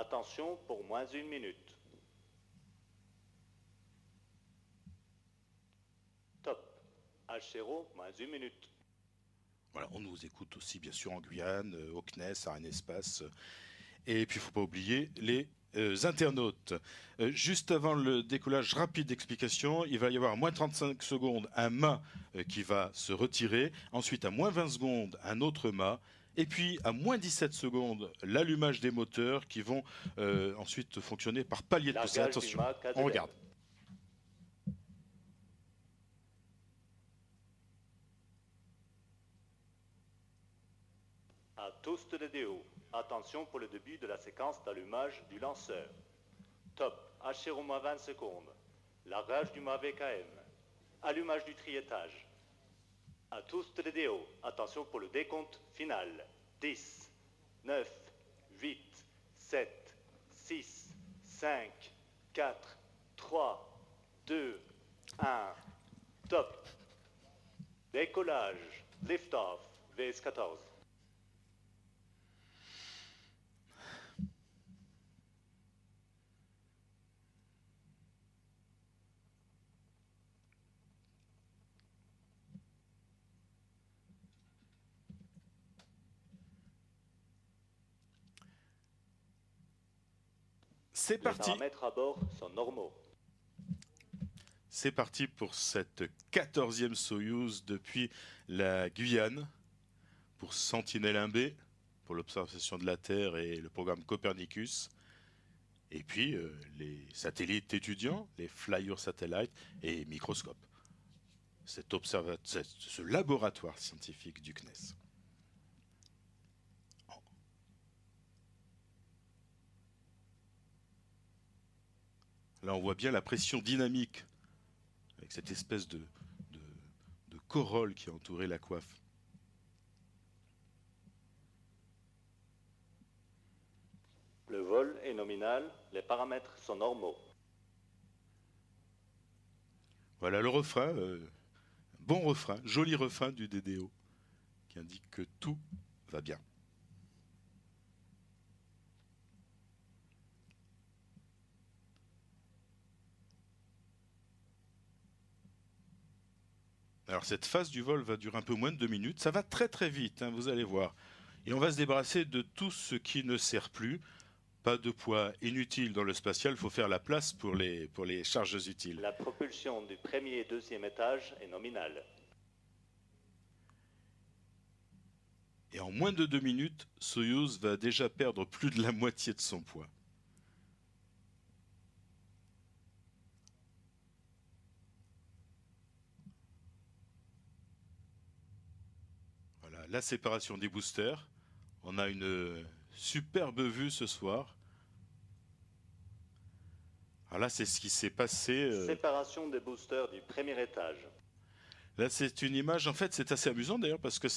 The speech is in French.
Attention pour moins 1 minute. Top. H0, moins 1 minute. Voilà, on nous écoute aussi bien sûr en Guyane, au CNES, à Anespace. Et puis il ne faut pas oublier les internautes. Juste avant le décollage rapide d'explication, il va y avoir à moins 35 secondes un mât qui va se retirer. Ensuite, à moins 20 secondes, un autre mât. Et puis, à moins 17 secondes, l'allumage des moteurs qui vont ensuite fonctionner par palier de poussée. Largage du Attention, mât KZN. on regarde. À tous de DDO, attention pour le début de la séquence d'allumage du lanceur. Top, H0 moins 20 secondes. Largage du mât VKM. Allumage du triétage. À tous de DDO, attention pour le décompte final. 10, 9, 8, 7, 6, 5, 4, 3, 2, 1. Top. Décollage, lift-off, VS14. C'est Les parti. paramètres à bord sont normaux. C'est parti pour cette 14e Soyouz depuis la Guyane, pour Sentinelle-1B, pour l'observation de la Terre et le programme Copernicus. Et puis les satellites étudiants, les Flyer Satellites et microscopes. Ce laboratoire scientifique du CNES. Là, on voit bien la pression dynamique avec cette espèce de corolle qui entourait la coiffe. Le vol est nominal, les paramètres sont normaux. Voilà le refrain, bon refrain, joli refrain du DDO qui indique que tout va bien. Alors cette phase du vol va durer un peu moins de 2 minutes, ça va très très vite, hein, vous allez voir. Et on va se débarrasser de tout ce qui ne sert plus. Pas de poids inutile dans le spatial, il faut faire la place pour les charges utiles. La propulsion du premier et deuxième étage est nominale. Et en moins de 2 minutes, Soyouz va déjà perdre plus de la moitié de son poids. Voilà, la séparation des boosters. On a une superbe vue ce soir. Alors là, c'est ce qui s'est passé. Séparation des boosters du premier étage. Là, c'est une image, en fait, c'est assez amusant d'ailleurs parce que